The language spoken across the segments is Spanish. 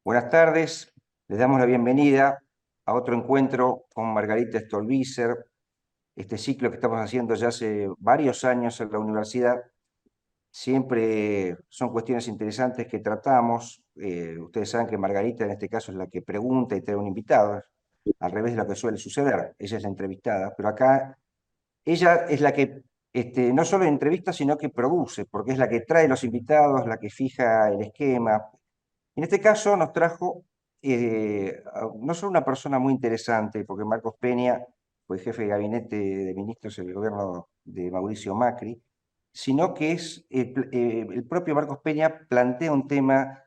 Buenas tardes, les damos la bienvenida a otro encuentro con Margarita Stolbizer, este ciclo que estamos haciendo ya hace varios años en la universidad. Siempre son cuestiones interesantes que tratamos. Ustedes saben que Margarita en este caso es la que pregunta y trae un invitado, al revés de lo que suele suceder. Ella es la entrevistada, pero acá ella es la que no solo entrevista, sino que produce, porque es la que trae los invitados, la que fija el esquema. En este caso nos trajo no solo una persona muy interesante, porque Marcos Peña fue jefe de gabinete de ministros en el gobierno de Mauricio Macri, sino que es el propio Marcos Peña plantea un tema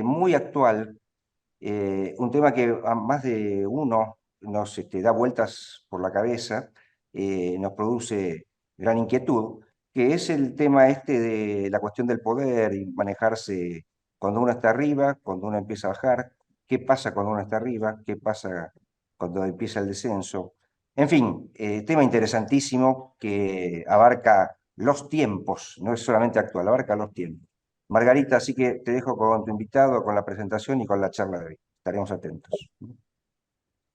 muy actual, un tema que a más de uno nos da vueltas por la cabeza, nos produce gran inquietud, que es el tema de la cuestión del poder y manejarse cuando uno está arriba, cuando uno empieza a bajar, qué pasa cuando uno está arriba, qué pasa cuando empieza el descenso. En fin, tema interesantísimo que abarca los tiempos, no es solamente actual, abarca los tiempos. Margarita, así que te dejo con tu invitado, con la presentación y con la charla de hoy. Estaremos atentos.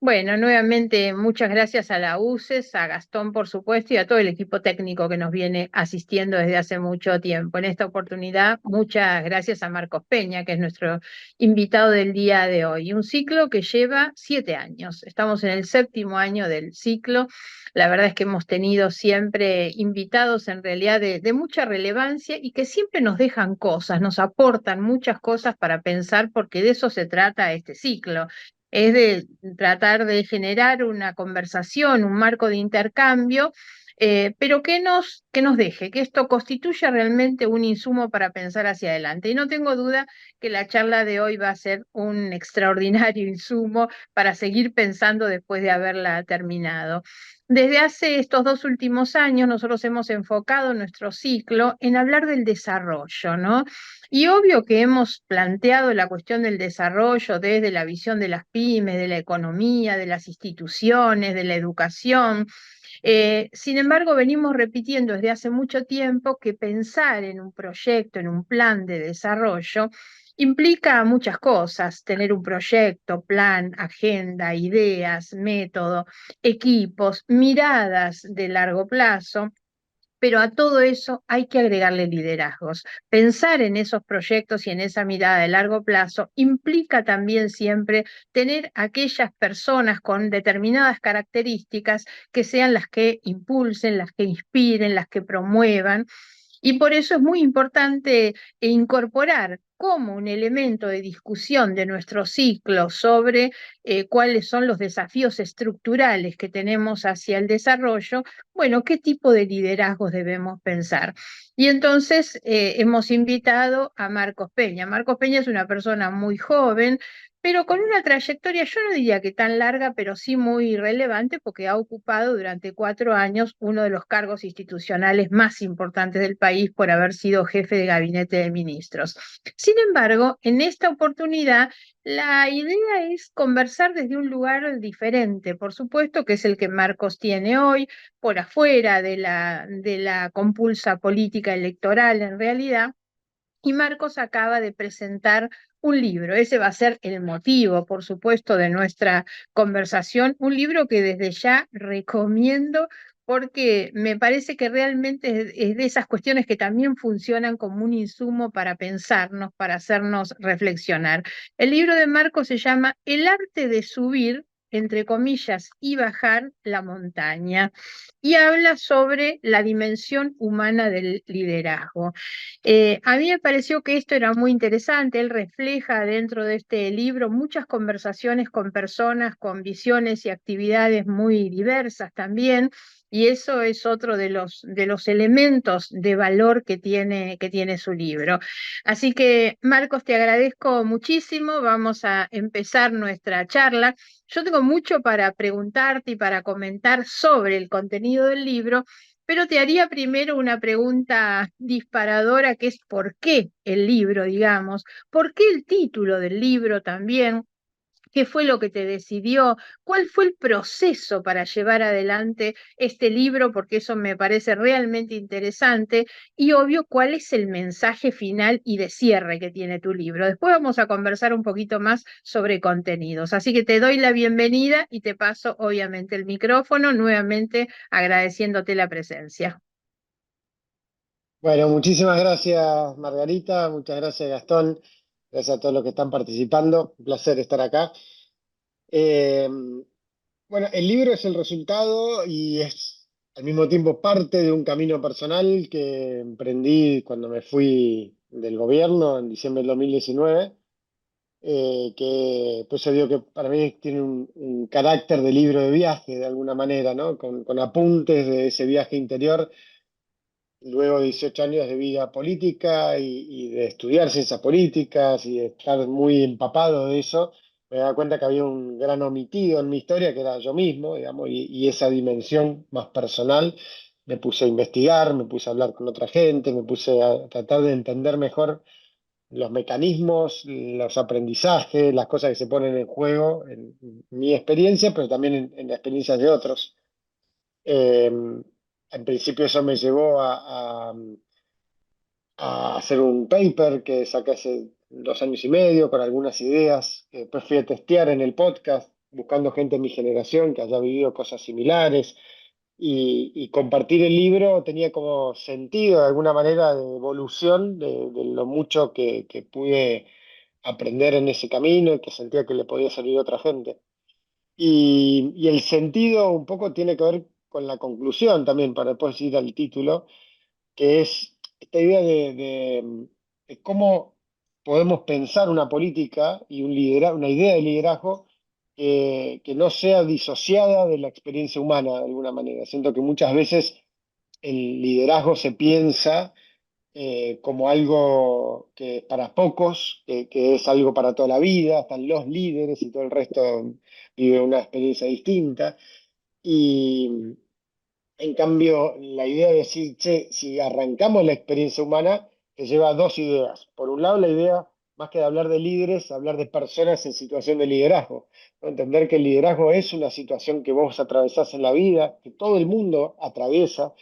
Bueno, nuevamente muchas gracias a la UCES, a Gastón por supuesto y a todo el equipo técnico que nos viene asistiendo desde hace mucho tiempo. En esta oportunidad, muchas gracias a Marcos Peña, que es nuestro invitado del día de hoy. Un ciclo que lleva 7 años. Estamos en el 7º año del ciclo. La verdad es que hemos tenido siempre invitados en realidad de mucha relevancia y que siempre nos dejan cosas, nos aportan muchas cosas para pensar, porque de eso se trata este ciclo, es de tratar de generar una conversación, un marco de intercambio, pero que nos deje, que esto constituya realmente un insumo para pensar hacia adelante. Y no tengo duda que la charla de hoy va a ser un extraordinario insumo para seguir pensando después de haberla terminado. Desde hace estos 2 últimos años nosotros hemos enfocado nuestro ciclo en hablar del desarrollo, ¿no? Y obvio que hemos planteado la cuestión del desarrollo desde la visión de las pymes, de la economía, de las instituciones, de la educación. Sin embargo, venimos repitiendo desde hace mucho tiempo que pensar en un proyecto, en un plan de desarrollo, implica muchas cosas: tener un proyecto, plan, agenda, ideas, método, equipos, miradas de largo plazo. Pero a todo eso hay que agregarle liderazgos. Pensar en esos proyectos y en esa mirada de largo plazo implica también siempre tener aquellas personas con determinadas características que sean las que impulsen, las que inspiren, las que promuevan. Y por eso es muy importante incorporar como un elemento de discusión de nuestro ciclo sobre cuáles son los desafíos estructurales que tenemos hacia el desarrollo. Bueno, ¿qué tipo de liderazgos debemos pensar? Y entonces hemos invitado a Marcos Peña. Marcos Peña es una persona muy joven, pero con una trayectoria, yo no diría que tan larga, pero sí muy relevante, porque ha ocupado durante 4 años uno de los cargos institucionales más importantes del país por haber sido jefe de gabinete de ministros. Sin embargo, en esta oportunidad, la idea es conversar desde un lugar diferente, por supuesto, que es el que Marcos tiene hoy, por afuera de la compulsa política electoral en realidad. Y Marcos acaba de presentar un libro. Ese va a ser el motivo, por supuesto, de nuestra conversación. Un libro que desde ya recomiendo, porque me parece que realmente es de esas cuestiones que también funcionan como un insumo para pensarnos, para hacernos reflexionar. El libro de Marcos se llama El arte de subir, entre comillas, y bajar la montaña, y habla sobre la dimensión humana del liderazgo. A mí me pareció que esto era muy interesante. Él refleja dentro de este libro muchas conversaciones con personas con visiones y actividades muy diversas también, y eso es otro de los elementos de valor que tiene su libro. Así que, Marcos, te agradezco muchísimo. Vamos a empezar nuestra charla. Yo tengo mucho para preguntarte y para comentar sobre el contenido del libro, pero te haría primero una pregunta disparadora, que es ¿por qué el libro, digamos? ¿Por qué el título del libro también? ¿Qué fue lo que te decidió? ¿Cuál fue el proceso para llevar adelante este libro? Porque eso me parece realmente interesante. Y obvio, ¿cuál es el mensaje final y de cierre que tiene tu libro? Después vamos a conversar un poquito más sobre contenidos. Así que te doy la bienvenida y te paso obviamente el micrófono, nuevamente agradeciéndote la presencia. Bueno, muchísimas gracias Margarita, muchas gracias Gastón, gracias a todos los que están participando, un placer estar acá. Eh, bueno, el libro es el resultado y es al mismo tiempo parte de un camino personal que emprendí cuando me fui del gobierno en diciembre del 2019, que pues se dio que para mí tiene un carácter de libro de viaje de alguna manera, ¿no? Con apuntes de ese viaje interior luego de 18 años de vida política y de estudiar ciencias políticas y de estar muy empapado de eso, me daba cuenta que había un gran omitido en mi historia, que era yo mismo, digamos, y esa dimensión más personal. Me puse a investigar, me puse a hablar con otra gente, me puse a tratar de entender mejor los mecanismos, los aprendizajes, las cosas que se ponen en juego en mi experiencia, pero también en las experiencias de otros. Eh, en principio eso me llevó a hacer un paper que saqué hace 2 años y medio con algunas ideas que después fui a testear en el podcast, buscando gente de mi generación que haya vivido cosas similares y compartir el libro tenía como sentido de alguna manera de evolución de lo mucho que pude aprender en ese camino y que sentía que le podía servir a otra gente. Y el sentido un poco tiene que ver con la conclusión también, para después ir al título, que es esta idea de cómo podemos pensar una política y una idea de liderazgo que no sea disociada de la experiencia humana de alguna manera. Siento que muchas veces el liderazgo se piensa como algo que para pocos, que es algo para toda la vida, están los líderes y todo el resto vive una experiencia distinta. Y, en cambio, la idea de decir, che, si arrancamos la experiencia humana, te lleva a dos ideas. Por un lado, la idea, más que de hablar de líderes, hablar de personas en situación de liderazgo, ¿no? Entender que el liderazgo es una situación que vos atravesás en la vida, que todo el mundo atraviesa,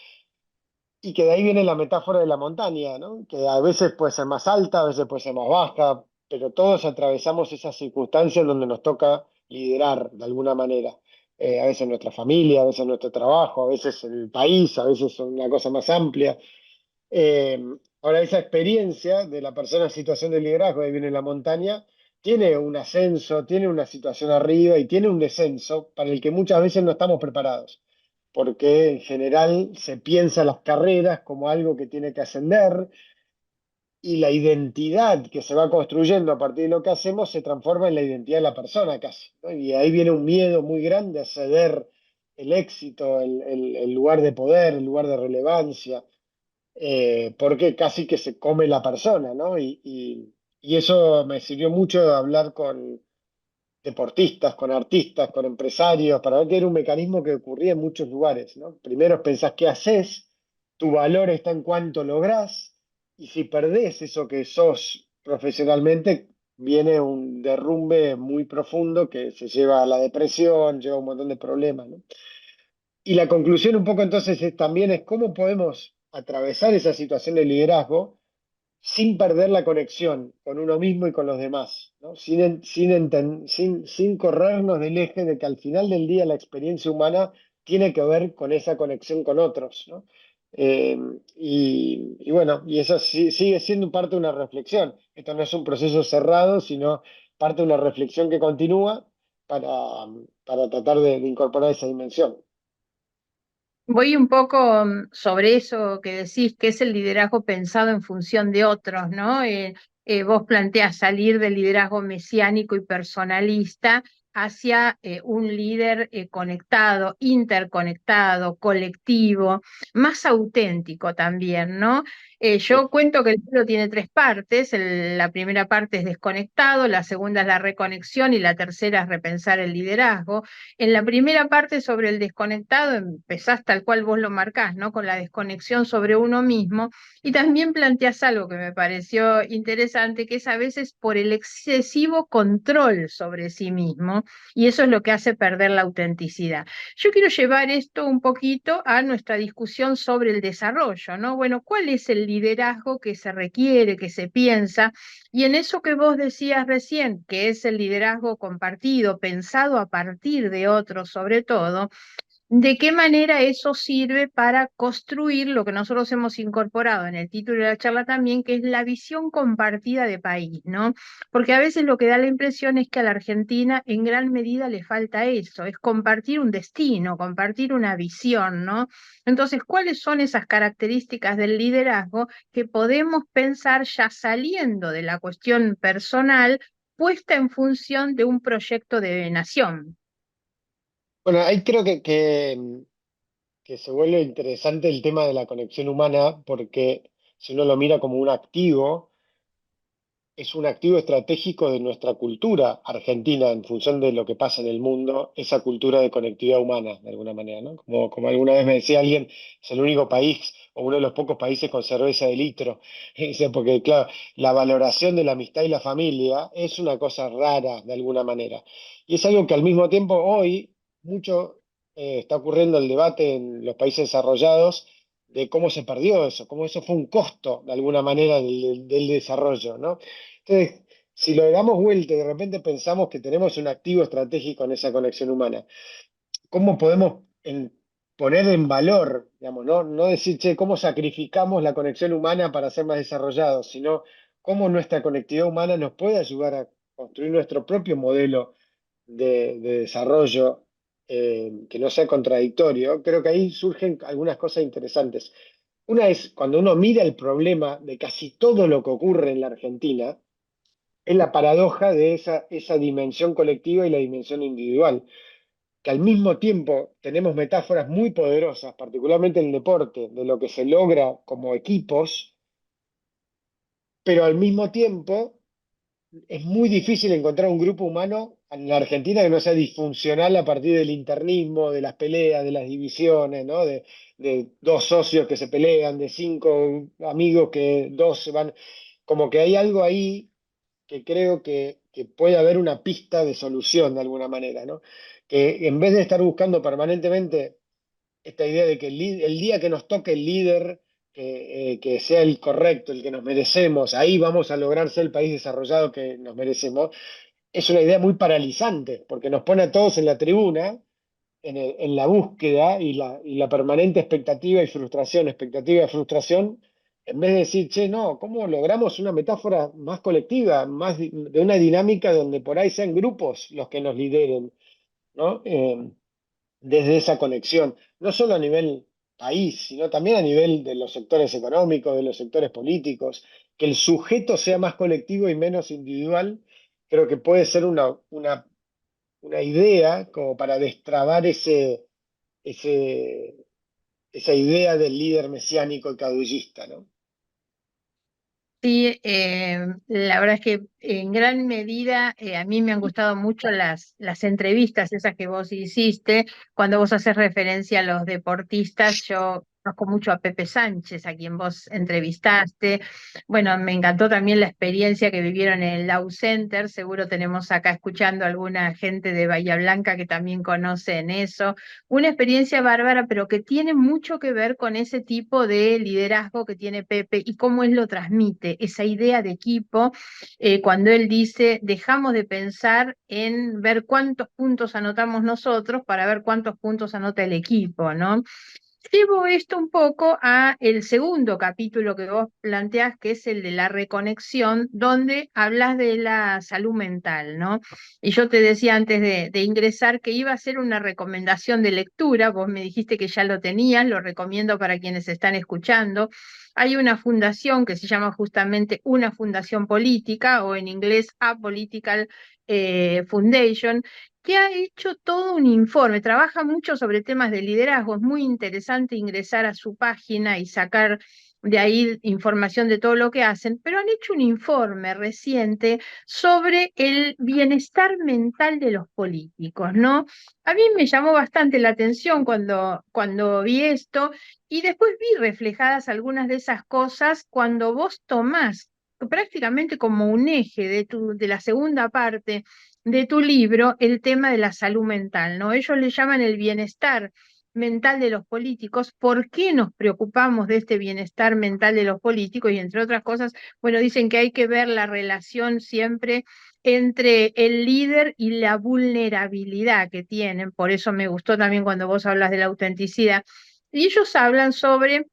y que de ahí viene la metáfora de la montaña, ¿no? Que a veces puede ser más alta, a veces puede ser más baja, pero todos atravesamos esas circunstancias donde nos toca liderar de alguna manera. A veces nuestra familia, a veces nuestro trabajo, a veces el país, a veces una cosa más amplia. Eh, Ahora, esa experiencia de la persona en situación de liderazgo, ahí viene la montaña, tiene un ascenso, tiene una situación arriba y tiene un descenso para el que muchas veces no estamos preparados, porque en general se piensa las carreras como algo que tiene que ascender y la identidad que se va construyendo a partir de lo que hacemos se transforma en la identidad de la persona casi, ¿no? Y ahí viene un miedo muy grande a ceder el éxito, el lugar de poder, el lugar de relevancia, porque casi que se come la persona, ¿no? Y eso me sirvió mucho de hablar con deportistas, con artistas, con empresarios, para ver que era un mecanismo que ocurría en muchos lugares, ¿no? Primero pensás qué haces, tu valor está en cuánto lográs, y si perdés eso que sos profesionalmente, viene un derrumbe muy profundo que se lleva a la depresión, lleva a un montón de problemas, ¿no? Y la conclusión un poco entonces también es cómo podemos atravesar esa situación de liderazgo sin perder la conexión con uno mismo y con los demás, ¿no? Sin corrernos del eje de que al final del día la experiencia humana tiene que ver con esa conexión con otros, ¿no? Eh, y bueno, y eso sigue siendo parte de una reflexión. Esto no es un proceso cerrado, sino parte de una reflexión que continúa para tratar de incorporar esa dimensión. Voy un poco sobre eso que decís, que es el liderazgo pensado en función de otros, ¿no? Vos planteás salir del liderazgo mesiánico y personalista hacia un líder conectado, interconectado, colectivo, más auténtico también, ¿no? Yo cuento que el libro tiene tres partes. La primera parte es desconectado, la segunda es la reconexión y la tercera es repensar el liderazgo. En la primera parte sobre el desconectado empezás tal cual vos lo marcás, ¿no? Con la desconexión sobre uno mismo, y también planteás algo que me pareció interesante, que es a veces por el excesivo control sobre sí mismo, y eso es lo que hace perder la autenticidad. Yo quiero llevar esto un poquito a nuestra discusión sobre el desarrollo, ¿no? Bueno, ¿cuál es el liderazgo que se requiere, que se piensa? Y en eso que vos decías recién, que es el liderazgo compartido, pensado a partir de otros sobre todo, ¿de qué manera eso sirve para construir lo que nosotros hemos incorporado en el título de la charla también, que es la visión compartida de país, ¿no? Porque a veces lo que da la impresión es que a la Argentina en gran medida le falta eso, es compartir un destino, compartir una visión, ¿no? Entonces, ¿cuáles son esas características del liderazgo que podemos pensar ya saliendo de la cuestión personal, puesta en función de un proyecto de nación? Bueno, ahí creo que se vuelve interesante el tema de la conexión humana, porque si uno lo mira como un activo, es un activo estratégico de nuestra cultura argentina en función de lo que pasa en el mundo, esa cultura de conectividad humana, de alguna manera, ¿no? Como alguna vez me decía alguien, es el único país o uno de los pocos países con cerveza de litro. Dice, porque claro, la valoración de la amistad y la familia es una cosa rara, de alguna manera. Y es algo que al mismo tiempo hoy mucho está ocurriendo el debate en los países desarrollados de cómo se perdió eso, cómo eso fue un costo, de alguna manera, del desarrollo, ¿no? Entonces, si lo damos vuelta y de repente pensamos que tenemos un activo estratégico en esa conexión humana, ¿cómo podemos poner en valor, digamos, no decir, che, cómo sacrificamos la conexión humana para ser más desarrollados, sino cómo nuestra conectividad humana nos puede ayudar a construir nuestro propio modelo de desarrollo que no sea contradictorio? Creo que ahí surgen algunas cosas interesantes. Una es cuando uno mira el problema de casi todo lo que ocurre en la Argentina, es la paradoja de esa dimensión colectiva y la dimensión individual, que al mismo tiempo tenemos metáforas muy poderosas, particularmente en el deporte, de lo que se logra como equipos, pero al mismo tiempo es muy difícil encontrar un grupo humano en la Argentina que no sea disfuncional a partir del internismo, de las peleas, de las divisiones, ¿no? De dos socios que se pelean, de cinco amigos que dos se van. Como que hay algo ahí que creo que puede haber una pista de solución de alguna manera, ¿no? Que en vez de estar buscando permanentemente esta idea de que el día que nos toque el líder, que sea el correcto, el que nos merecemos, ahí vamos a lograr ser el país desarrollado que nos merecemos, es una idea muy paralizante, porque nos pone a todos en la tribuna, en la búsqueda y la permanente expectativa y frustración, en vez de decir, che, no, ¿cómo logramos una metáfora más colectiva, más de una dinámica donde por ahí sean grupos los que nos lideren, ¿no? Desde esa conexión, no solo a nivel país, sino también a nivel de los sectores económicos, de los sectores políticos, que el sujeto sea más colectivo y menos individual, creo que puede ser una idea como para destrabar ese, esa idea del líder mesiánico y caudillista, ¿no? Sí, la verdad es que en gran medida a mí me han gustado mucho las entrevistas esas que vos hiciste. Cuando vos haces referencia a los deportistas, yo conozco mucho a Pepe Sánchez, a quien vos entrevistaste. Bueno, me encantó también la experiencia que vivieron en el Lau Center. Seguro tenemos acá escuchando alguna gente de Bahía Blanca que también conocen eso. Una experiencia bárbara, pero que tiene mucho que ver con ese tipo de liderazgo que tiene Pepe y cómo él lo transmite, esa idea de equipo, cuando él dice, dejamos de pensar en ver cuántos puntos anotamos nosotros para ver cuántos puntos anota el equipo, ¿no? Llevo esto un poco a el segundo capítulo que vos planteás, que es el de la reconexión, donde hablas de la salud mental, ¿no? Y yo te decía antes de ingresar que iba a ser una recomendación de lectura. Vos me dijiste que ya lo tenías, lo recomiendo para quienes están escuchando. Hay una fundación que se llama justamente una fundación política, o en inglés A Political Foundation, que ha hecho todo un informe, trabaja mucho sobre temas de liderazgo, es muy interesante ingresar a su página y sacar de ahí información de todo lo que hacen, pero han hecho un informe reciente sobre el bienestar mental de los políticos, ¿no? A mí me llamó bastante la atención cuando vi esto y después vi reflejadas algunas de esas cosas cuando vos tomás prácticamente como un eje de la segunda parte de tu libro el tema de la salud mental, ¿no? Ellos le llaman el bienestar mental de los políticos. ¿Por qué nos preocupamos de este bienestar mental de los políticos? Y entre otras cosas, bueno, dicen que hay que ver la relación siempre entre el líder y la vulnerabilidad que tienen. Por eso me gustó también cuando vos hablas de la autenticidad. Y ellos hablan sobre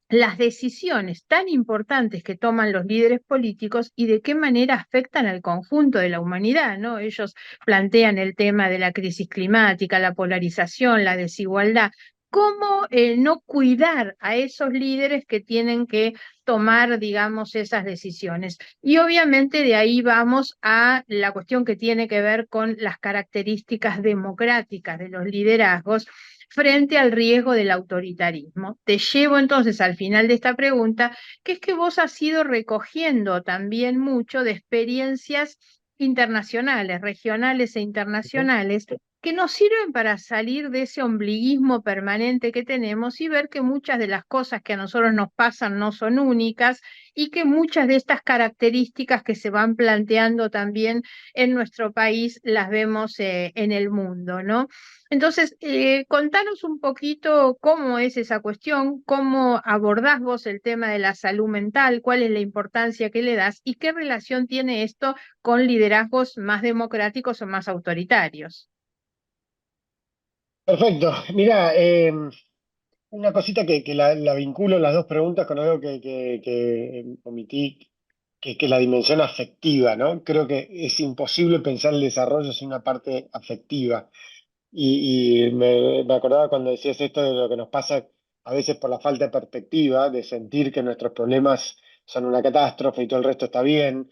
las decisiones tan importantes que toman los líderes políticos y de qué manera afectan al conjunto de la humanidad, ¿no? Ellos plantean el tema de la crisis climática, la polarización, la desigualdad. ¿Cómo no cuidar a esos líderes que tienen que tomar, digamos, esas decisiones? Y obviamente de ahí vamos a la cuestión que tiene que ver con las características democráticas de los liderazgos frente al riesgo del autoritarismo. Te llevo entonces al final de esta pregunta, que es que vos has ido recogiendo también mucho de experiencias internacionales, regionales e internacionales, que nos sirven para salir de ese ombliguismo permanente que tenemos y ver que muchas de las cosas que a nosotros nos pasan no son únicas y que muchas de estas características que se van planteando también en nuestro país las vemos en el mundo, ¿no? Entonces, contanos un poquito cómo es esa cuestión, cómo abordás vos el tema de la salud mental, cuál es la importancia que le das y qué relación tiene esto con liderazgos más democráticos o más autoritarios. Perfecto. Mira, una cosita que la vinculo las dos preguntas con algo que omití, que es la dimensión afectiva, ¿no? Creo que es imposible pensar el desarrollo sin una parte afectiva. Y me acordaba cuando decías esto de lo que nos pasa a veces por la falta de perspectiva, de sentir que nuestros problemas son una catástrofe y todo el resto está bien.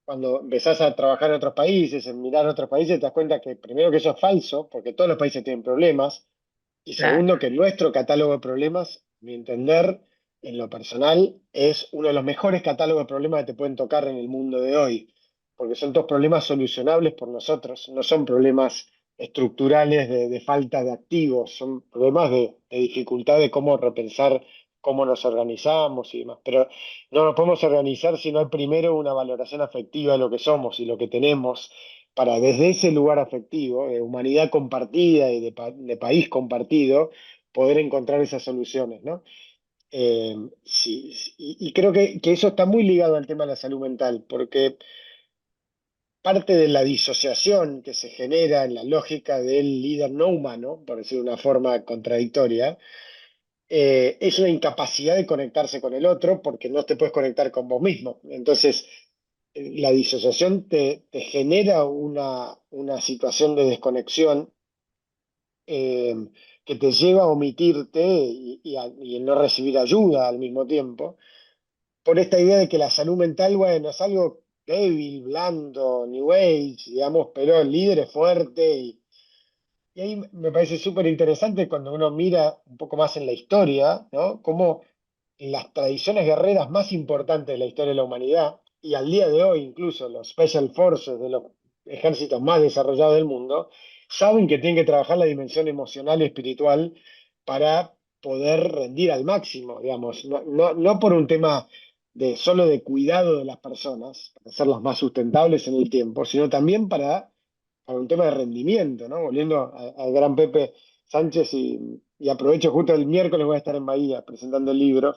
Cuando empezás a trabajar en otros países, en mirar otros países, te das cuenta que primero que eso es falso, porque todos los países tienen problemas, y Claro. segundo que nuestro catálogo de problemas, a mi entender, en lo personal, es uno de los mejores catálogos de problemas que te pueden tocar en el mundo de hoy, porque son todos problemas solucionables por nosotros, no son problemas estructurales de falta de activos, son problemas de dificultad de cómo repensar cómo nos organizamos y demás. Pero no nos podemos organizar si no hay primero una valoración afectiva de lo que somos y lo que tenemos, para desde ese lugar afectivo, de humanidad compartida y de país compartido, poder encontrar esas soluciones, ¿no? Sí, y creo que eso está muy ligado al tema de la salud mental, porque parte de la disociación que se genera en la lógica del líder no humano, por decir de una forma contradictoria, es una incapacidad de conectarse con el otro porque no te puedes conectar con vos mismo. Entonces, la disociación te genera una situación de desconexión, eh, que te lleva a omitirte y el no recibir ayuda al mismo tiempo, por esta idea de que la salud mental, bueno, es algo débil, blando, New Age, digamos, pero el líder es fuerte. Y ahí me parece súper interesante cuando uno mira un poco más en la historia, ¿no? Cómo las tradiciones guerreras más importantes de la historia de la humanidad, y al día de hoy incluso los Special Forces de los ejércitos más desarrollados del mundo, saben que tienen que trabajar la dimensión emocional y espiritual para poder rendir al máximo, digamos, no por un tema solo de cuidado de las personas, para hacerlas más sustentables en el tiempo, sino también para un tema de rendimiento, ¿no? Volviendo al gran Pepe Sánchez, y aprovecho justo el miércoles voy a estar en Bahía presentando el libro.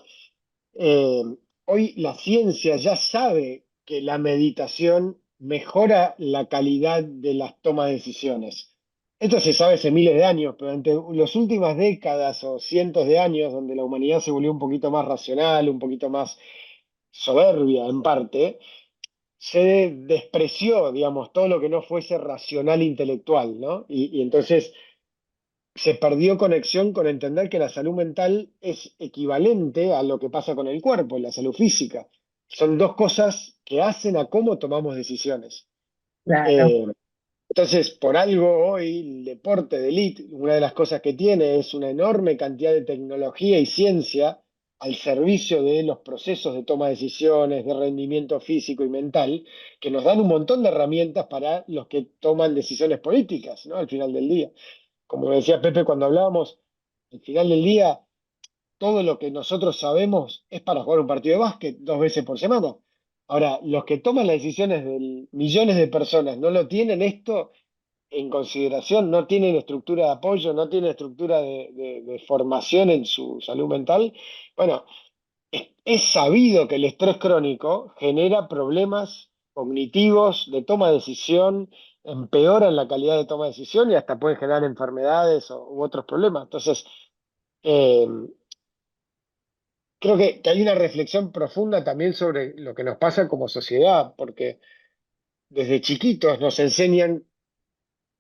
eh, Hoy la ciencia ya sabe que la meditación mejora la calidad de las tomas de decisiones. Esto se sabe hace miles de años, pero entre las últimas décadas o cientos de años, donde la humanidad se volvió un poquito más racional, un poquito más soberbia en parte, se despreció, digamos, todo lo que no fuese racional intelectual, ¿no? Y entonces se perdió conexión con entender que la salud mental es equivalente a lo que pasa con el cuerpo, la salud física. Son dos cosas que hacen a cómo tomamos decisiones. Claro. Eh, Entonces, por algo hoy el deporte de élite, una de las cosas que tiene es una enorme cantidad de tecnología y ciencia al servicio de los procesos de toma de decisiones, de rendimiento físico y mental, que nos dan un montón de herramientas para los que toman decisiones políticas, ¿no? Al final del día. Como decía Pepe cuando hablábamos, al final del día, todo lo que nosotros sabemos es para jugar un partido de básquet 2 veces por semana. Ahora, los que toman las decisiones de millones de personas no lo tienen esto en consideración, no tienen estructura de apoyo, no tienen estructura de formación en su salud mental. Bueno, es sabido que el estrés crónico genera problemas cognitivos de toma de decisión, empeoran la calidad de toma de decisión y hasta pueden generar enfermedades u otros problemas. Entonces, eh, creo que hay una reflexión profunda también sobre lo que nos pasa como sociedad, porque desde chiquitos nos enseñan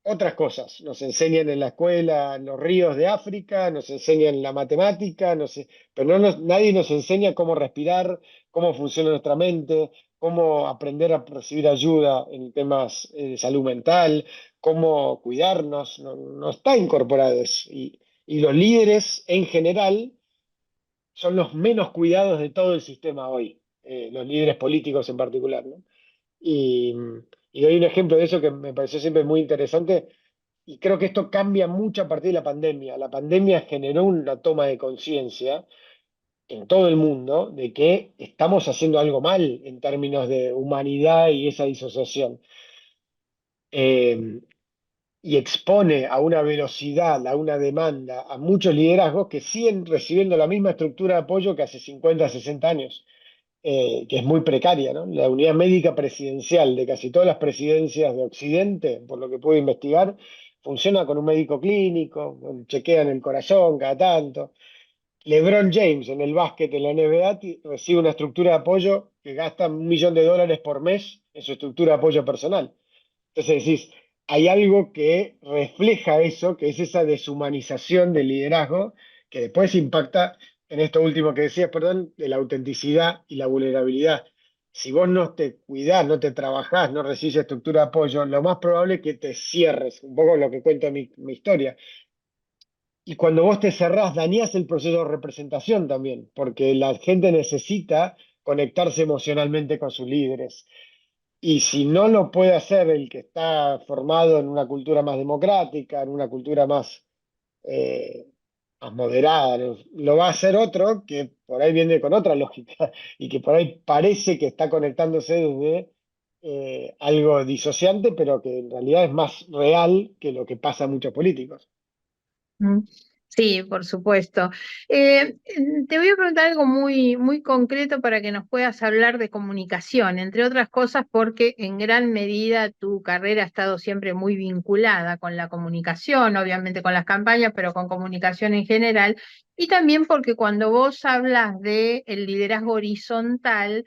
otras cosas. Nos enseñan en la escuela los ríos de África, nos enseñan la matemática, pero nadie nos enseña cómo respirar, cómo funciona nuestra mente, cómo aprender a recibir ayuda en temas de salud mental, cómo cuidarnos. No, no está incorporado eso. Y los líderes en general son los menos cuidados de todo el sistema hoy, los líderes políticos en particular, ¿no? Y, y doy un ejemplo de eso que me pareció siempre muy interesante y creo que esto cambia mucho a partir de la pandemia. La pandemia generó una toma de conciencia en todo el mundo de que estamos haciendo algo mal en términos de humanidad y esa disociación. Eh, y expone a una velocidad, a una demanda, a muchos liderazgos que siguen recibiendo la misma estructura de apoyo que hace 50, 60 años, que es muy precaria, ¿no? La unidad médica presidencial de casi todas las presidencias de Occidente, por lo que pude investigar, funciona con un médico clínico, chequean el corazón cada tanto. LeBron James en el básquet en la NBA recibe una estructura de apoyo que gasta $1 millón por mes en su estructura de apoyo personal. Entonces decís, hay algo que refleja eso, que es esa deshumanización del liderazgo, que después impacta en esto último que decías, perdón, de la autenticidad y la vulnerabilidad. Si vos no te cuidás, no te trabajás, no recibís estructura de apoyo, lo más probable es que te cierres, un poco lo que cuenta mi historia. Y cuando vos te cerrás, dañás el proceso de representación también, porque la gente necesita conectarse emocionalmente con sus líderes. Y si no lo puede hacer el que está formado en una cultura más democrática, en una cultura eh, más moderada, lo va a hacer otro que por ahí viene con otra lógica y que por ahí parece que está conectándose desde algo disociante, pero que en realidad es más real que lo que pasa a muchos políticos. Mm. Sí, por supuesto. Te voy a preguntar algo muy, muy concreto para que nos puedas hablar de comunicación, entre otras cosas porque en gran medida tu carrera ha estado siempre muy vinculada con la comunicación, obviamente con las campañas, pero con comunicación en general, y también porque cuando vos hablas de el liderazgo horizontal,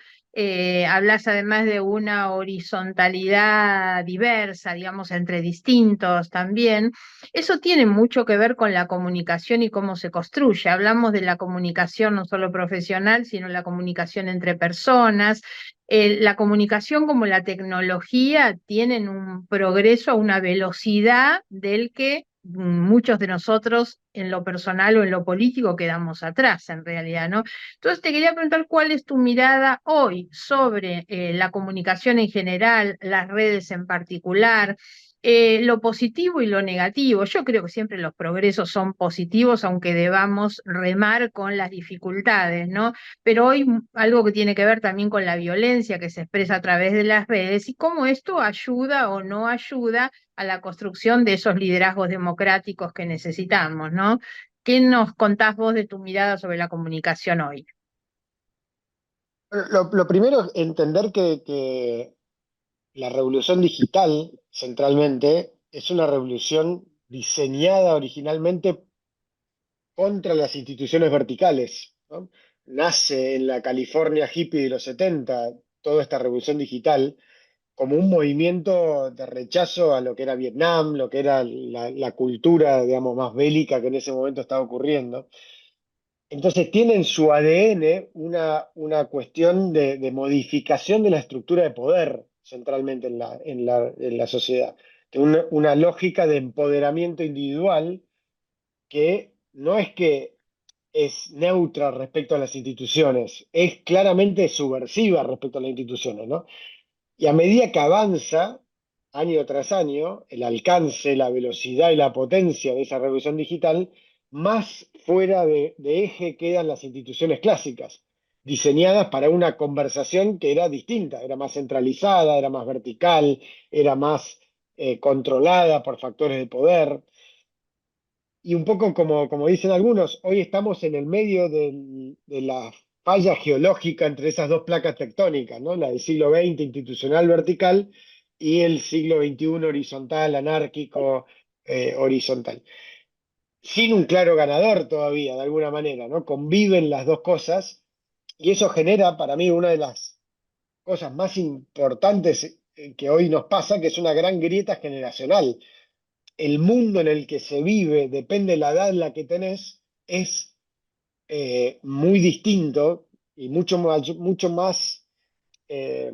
hablas además de una horizontalidad diversa, digamos, entre distintos también. Eso tiene mucho que ver con la comunicación y cómo se construye. Hablamos de la comunicación no solo profesional, sino la comunicación entre personas. La comunicación como la tecnología tienen un progreso a una velocidad del que muchos de nosotros en lo personal o en lo político quedamos atrás en realidad, ¿no? Entonces te quería preguntar cuál es tu mirada hoy sobre la comunicación en general, las redes en particular, lo positivo y lo negativo. Yo creo que siempre los progresos son positivos, aunque debamos remar con las dificultades, ¿no? Pero hoy algo que tiene que ver también con la violencia que se expresa a través de las redes y cómo esto ayuda o no ayuda a la construcción de esos liderazgos democráticos que necesitamos, ¿no? ¿Qué nos contás vos de tu mirada sobre la comunicación hoy? Lo primero es entender que la revolución digital, centralmente, es una revolución diseñada originalmente contra las instituciones verticales, ¿no? Nace en la California hippie de los 70 toda esta revolución digital como un movimiento de rechazo a lo que era Vietnam, lo que era la cultura, digamos, más bélica que en ese momento estaba ocurriendo. Entonces tiene en su ADN una cuestión de modificación de la estructura de poder centralmente en la sociedad. de una lógica de empoderamiento individual que no es que es neutra respecto a las instituciones, es claramente subversiva respecto a las instituciones, ¿no? Y a medida que avanza, año tras año, el alcance, la velocidad y la potencia de esa revolución digital, más fuera de eje quedan las instituciones clásicas, diseñadas para una conversación que era distinta, era más centralizada, era más vertical, era más controlada por factores de poder. Y un poco como dicen algunos, hoy estamos en el medio de la falla geológica entre esas dos placas tectónicas, ¿no? La del siglo XX institucional vertical y el siglo XXI horizontal, anárquico, horizontal. Sin un claro ganador todavía, de alguna manera, ¿no? Conviven las dos cosas y eso genera para mí una de las cosas más importantes que hoy nos pasa, que es una gran grieta generacional. El mundo en el que se vive, depende de la edad en la que tenés, es muy distinto y mucho más eh,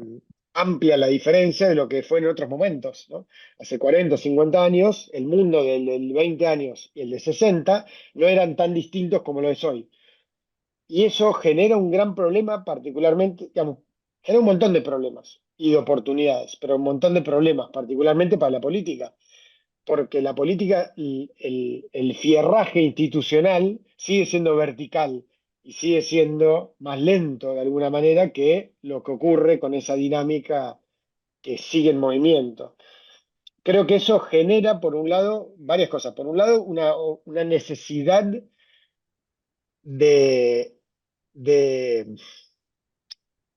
amplia la diferencia de lo que fue en otros momentos, ¿no? Hace 40 o 50 años, el mundo del 20 años y el de 60 no eran tan distintos como lo es hoy. Y eso genera un gran problema, particularmente, digamos, genera un montón de problemas y de oportunidades, pero un montón de problemas, particularmente para la política porque la política, el fierraje institucional sigue siendo vertical y sigue siendo más lento de alguna manera que lo que ocurre con esa dinámica que sigue en movimiento. Creo que eso genera, por un lado, varias cosas. Por un lado, una necesidad de, de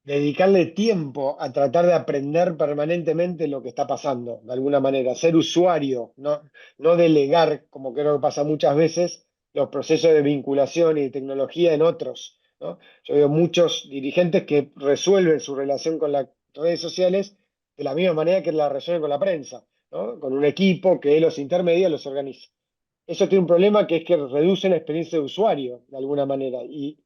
dedicarle tiempo a tratar de aprender permanentemente lo que está pasando, de alguna manera, ser usuario, no delegar, como creo que pasa muchas veces, los procesos de vinculación y de tecnología en otros, ¿no? Yo veo muchos dirigentes que resuelven su relación con las redes sociales de la misma manera que la resuelven con la prensa, ¿no? Con un equipo que los intermedia, los organiza. Eso tiene un problema que es que reduce la experiencia de usuario, de alguna manera, y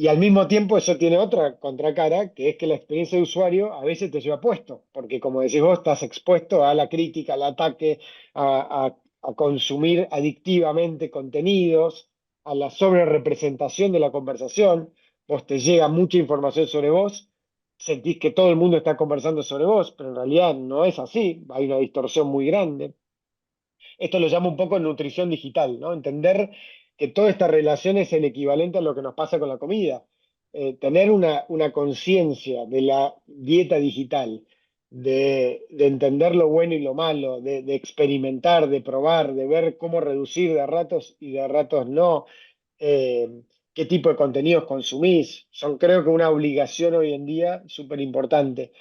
al mismo tiempo eso tiene otra contracara, que es que la experiencia de usuario a veces te lleva puesto, porque como decís vos, estás expuesto a la crítica, al ataque, a consumir adictivamente contenidos, a la sobrerepresentación de la conversación. Vos te llega mucha información sobre vos, sentís que todo el mundo está conversando sobre vos, pero en realidad no es así, hay una distorsión muy grande. Esto lo llamo un poco nutrición digital, ¿no? Entender que toda esta relación es el equivalente a lo que nos pasa con la comida. Tener una conciencia de la dieta digital, de entender lo bueno y lo malo, de experimentar, de probar, de ver cómo reducir de ratos y de ratos no, eh, qué tipo de contenidos consumís, son creo que una obligación hoy en día súper importante.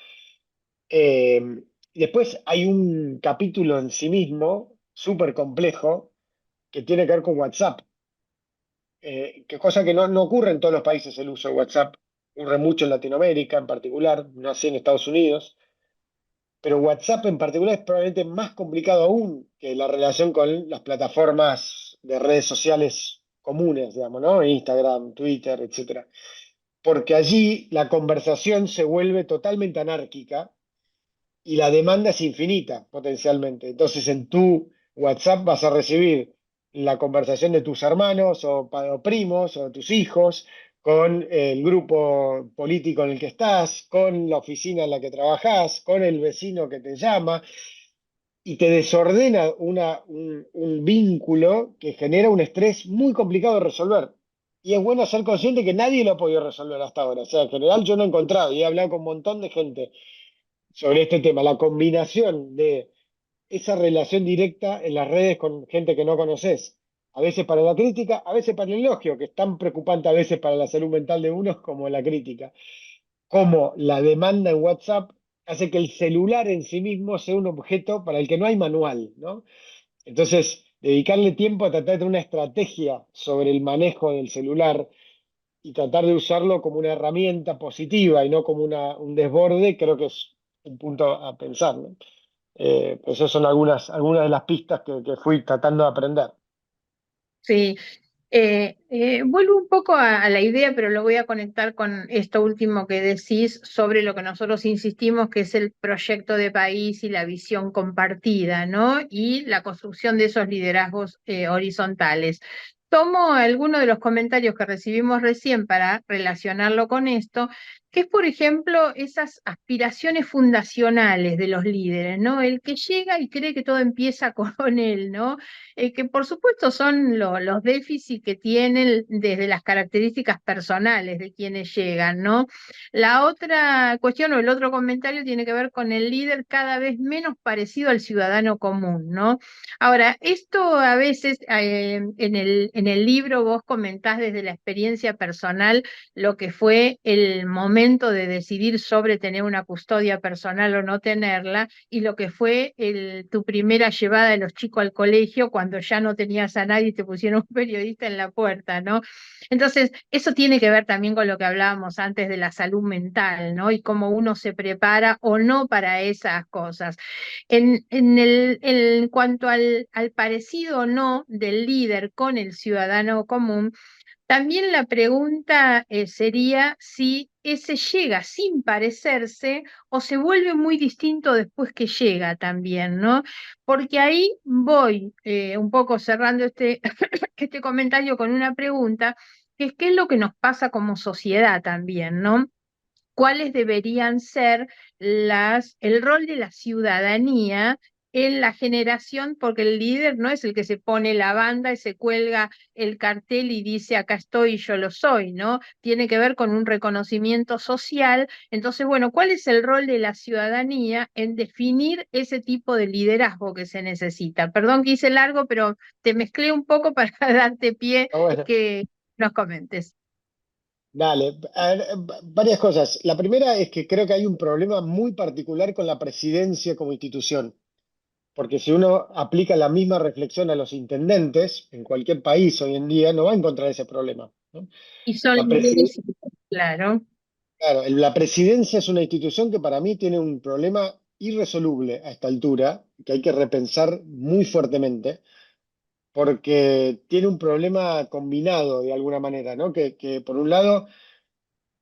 Y después hay un capítulo en sí mismo, súper complejo, que tiene que ver con WhatsApp, que cosa que no ocurre en todos los países el uso de WhatsApp, ocurre mucho en Latinoamérica en particular, no así en Estados Unidos, pero WhatsApp en particular es probablemente más complicado aún que la relación con las plataformas de redes sociales comunes, digamos, ¿no? Instagram, Twitter, etcétera. Porque allí la conversación se vuelve totalmente anárquica y la demanda es infinita potencialmente. Entonces en tu WhatsApp vas a recibir la conversación de tus hermanos o primos o de tus hijos, con el grupo político en el que estás, con la oficina en la que trabajas, con el vecino que te llama, y te desordena un vínculo que genera un estrés muy complicado de resolver. Y es bueno ser consciente que nadie lo ha podido resolver hasta ahora. O sea, en general yo no he encontrado, y he hablado con un montón de gente sobre este tema, la combinación de esa relación directa en las redes con gente que no conoces, a veces para la crítica, a veces para el elogio, que es tan preocupante a veces para la salud mental de uno como la crítica, como la demanda en WhatsApp hace que el celular en sí mismo sea un objeto para el que no hay manual, ¿no? Entonces, dedicarle tiempo a tratar de tener una estrategia sobre el manejo del celular y tratar de usarlo como una herramienta positiva y no como un desborde, creo que es un punto a pensar, ¿no? Esas son algunas de las pistas que fui tratando de aprender. Sí, Vuelvo un poco a la idea, pero lo voy a conectar con esto último que decís sobre lo que nosotros insistimos, que es el proyecto de país y la visión compartida, ¿no? Y la construcción de esos liderazgos horizontales. Tomo alguno de los comentarios que recibimos recién para relacionarlo con esto, que es, por ejemplo, esas aspiraciones fundacionales de los líderes, ¿no? El que llega y cree que todo empieza con él, ¿no? Que por supuesto son los déficits que tienen desde las características personales de quienes llegan, ¿no? La otra cuestión o el otro comentario tiene que ver con el líder cada vez menos parecido al ciudadano común, ¿no? Ahora, esto a veces en el libro vos comentás desde la experiencia personal lo que fue el momento de decidir sobre tener una custodia personal o no tenerla, y lo que fue tu primera llevada de los chicos al colegio cuando ya no tenías a nadie y te pusieron un periodista en la puerta, ¿no? Entonces, eso tiene que ver también con lo que hablábamos antes de la salud mental, ¿no? Y cómo uno se prepara o no para esas cosas. En cuanto al parecido o no del líder con el ciudadano común, también la pregunta sería si ese llega sin parecerse o se vuelve muy distinto después que llega también, ¿no? Porque ahí voy un poco cerrando este comentario con una pregunta, que es qué es lo que nos pasa como sociedad también, ¿no? ¿Cuáles deberían ser el rol de la ciudadanía en la generación? Porque el líder no es el que se pone la banda y se cuelga el cartel y dice acá estoy, yo lo soy, ¿no? Tiene que ver con un reconocimiento social. Entonces, bueno, ¿cuál es el rol de la ciudadanía en definir ese tipo de liderazgo que se necesita? Perdón que hice largo, pero te mezclé un poco para darte pie Ah, bueno, que nos comentes. dale. A ver, varias cosas. La primera es que creo que hay un problema muy particular con la presidencia como institución. Porque si uno aplica la misma reflexión a los intendentes en cualquier país hoy en día, no va a encontrar ese problema, ¿no? Y son La líderes, claro. Claro, la presidencia es una institución que para mí tiene un problema irresoluble a esta altura, que hay que repensar muy fuertemente, porque tiene un problema combinado de alguna manera, ¿no? Que por un lado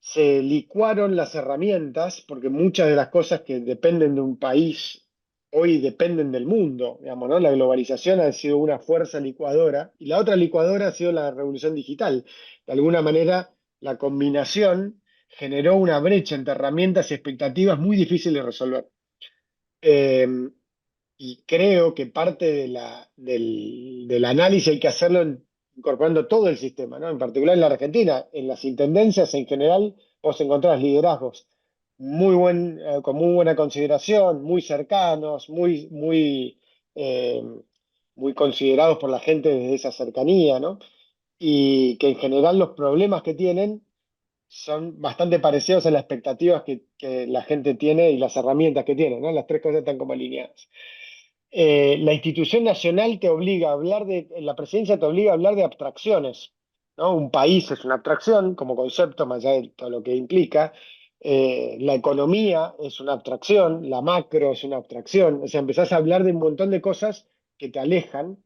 se licuaron las herramientas, porque muchas de las cosas que dependen de un país hoy dependen del mundo, digamos, ¿no? La globalización ha sido una fuerza licuadora y la otra licuadora ha sido la revolución digital. De alguna manera, la combinación generó una brecha entre herramientas y expectativas muy difícil de resolver. Eh, y creo que parte del análisis hay que hacerlo incorporando todo el sistema, ¿no? En particular en la Argentina, en las intendencias en general, vos encontrás liderazgos con muy buena consideración, muy cercanos, eh, muy considerados por la gente desde esa cercanía, ¿no? Y que en general los problemas que tienen son bastante parecidos a las expectativas que la gente tiene y las herramientas que tiene, ¿no? Las tres cosas están como alineadas. La institución nacional te obliga a hablar la presidencia te obliga a hablar de abstracciones, ¿no? Un país es una abstracción como concepto, más allá de todo lo que implica. La economía es una abstracción, la macro es una abstracción. O sea, empezás a hablar de un montón de cosas que te alejan.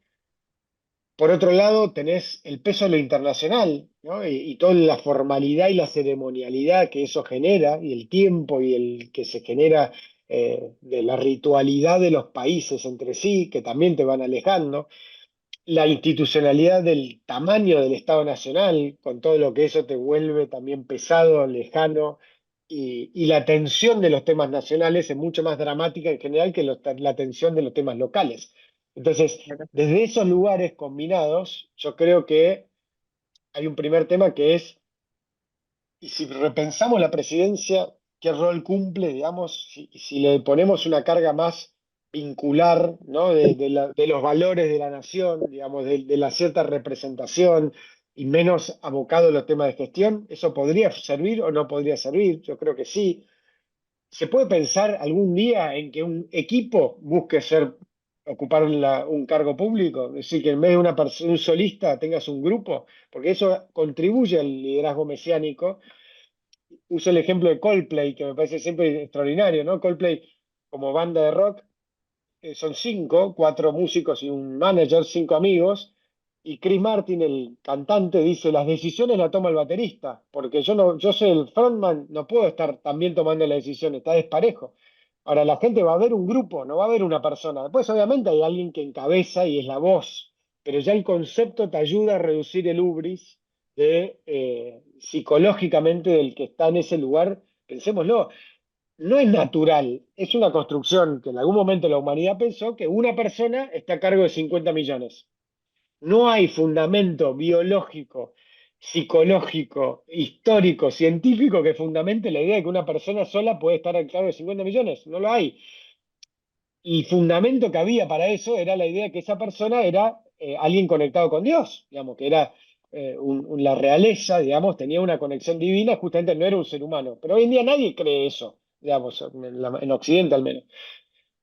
Por otro lado, tenés el peso de lo internacional, ¿no? Y toda la formalidad y la ceremonialidad que eso genera, y el tiempo y el que se genera de la ritualidad de los países entre sí, que también te van alejando. La institucionalidad del tamaño del Estado Nacional, con todo lo que eso te vuelve también pesado, lejano, y la tensión de los temas nacionales es mucho más dramática en general que la tensión de los temas locales. Entonces, desde esos lugares combinados, yo creo que hay un primer tema que es, y si repensamos la presidencia, ¿qué rol cumple, digamos, si le ponemos una carga más vincular, ¿no? De los valores de la nación, digamos, de la cierta representación y menos abocado a los temas de gestión? ¿Eso podría servir o no podría servir? Yo creo que sí. ¿Se puede pensar algún día en que un equipo busque ocupar un cargo público? Es decir, que en vez de un solista tengas un grupo, porque eso contribuye al liderazgo mesiánico. Uso el ejemplo de Coldplay, que me parece siempre extraordinario, ¿no? Coldplay como banda de rock son cinco, cuatro músicos y un manager, cinco amigos, y Chris Martin, el cantante, dice, las decisiones las toma el baterista, porque yo soy el frontman, no puedo estar también tomando las decisiones, está desparejo. Ahora, la gente va a ver un grupo, no va a ver una persona. Después, obviamente, hay alguien que encabeza y es la voz, pero ya el concepto te ayuda a reducir el ubris de, psicológicamente del que está en ese lugar. Pensémoslo, no es natural, es una construcción que en algún momento la humanidad pensó que una persona está a cargo de 50 millones. No hay fundamento biológico, psicológico, histórico, científico que fundamente la idea de que una persona sola puede estar a cargo de 50 millones. No lo hay. Y fundamento que había para eso era la idea de que esa persona era, alguien conectado con Dios, digamos, que era, la realeza, digamos, tenía una conexión divina, justamente no era un ser humano. Pero hoy en día nadie cree eso, digamos, en Occidente al menos.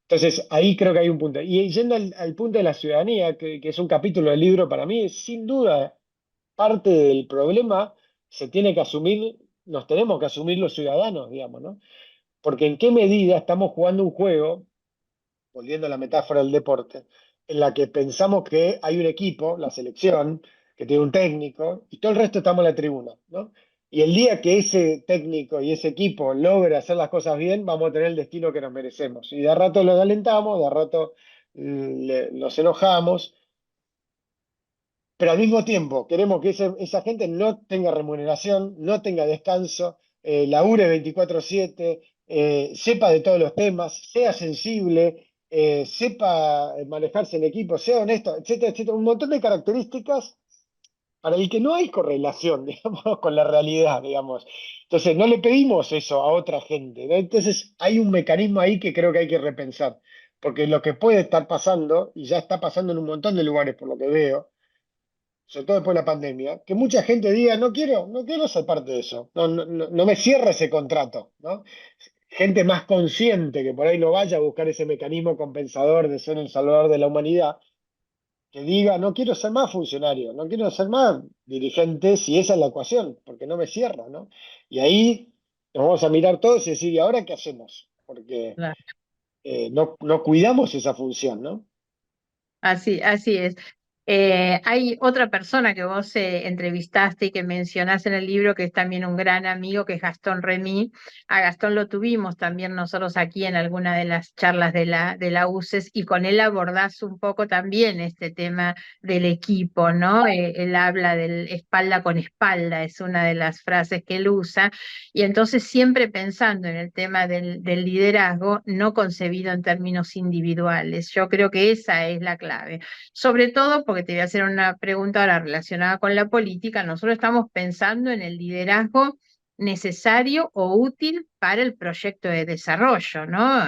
Entonces, ahí creo que hay un punto. Y yendo al punto de la ciudadanía, que es un capítulo del libro para mí, sin duda parte del problema se tiene que asumir, nos tenemos que asumir los ciudadanos, digamos, ¿no? Porque en qué medida estamos jugando un juego, volviendo a la metáfora del deporte, en la que pensamos que hay un equipo, la selección, que tiene un técnico, y todo el resto estamos en la tribuna, ¿no? Y el día que ese técnico y ese equipo logre hacer las cosas bien, vamos a tener el destino que nos merecemos. Y de rato los alentamos, de rato nos enojamos, pero al mismo tiempo queremos que esa gente no tenga remuneración, no tenga descanso, labure 24/7, sepa de todos los temas, sea sensible, sepa manejarse en equipo, sea honesto, etcétera, etcétera. Un montón de características para el que no hay correlación, digamos, con la realidad, digamos. Entonces, no le pedimos eso a otra gente, ¿no? Entonces, hay un mecanismo ahí que creo que hay que repensar, porque lo que puede estar pasando, y ya está pasando en un montón de lugares por lo que veo, sobre todo después de la pandemia, que mucha gente diga, no quiero ser parte de eso, no me cierra ese contrato, ¿no? Gente más consciente que por ahí no vaya a buscar ese mecanismo compensador de ser el salvador de la humanidad, que diga, no quiero ser más funcionario, no quiero ser más dirigente si esa es la ecuación, porque no me cierra, ¿no? Y ahí nos vamos a mirar todos y decir, ¿y ahora qué hacemos? Porque no cuidamos esa función, ¿no? Así es. Hay otra persona que vos entrevistaste y que mencionás en el libro que es también un gran amigo, que es Gastón Remy. A Gastón lo tuvimos también nosotros aquí en alguna de las charlas de la UCES y con él abordás un poco también este tema del equipo, ¿no? Él habla del espalda con espalda, es una de las frases que él usa. Y entonces siempre pensando en el tema del liderazgo, no concebido en términos individuales. Yo creo que esa es la clave. Sobre todo porque te voy a hacer una pregunta ahora relacionada con la política. Nosotros estamos pensando en el liderazgo necesario o útil para el proyecto de desarrollo, ¿no?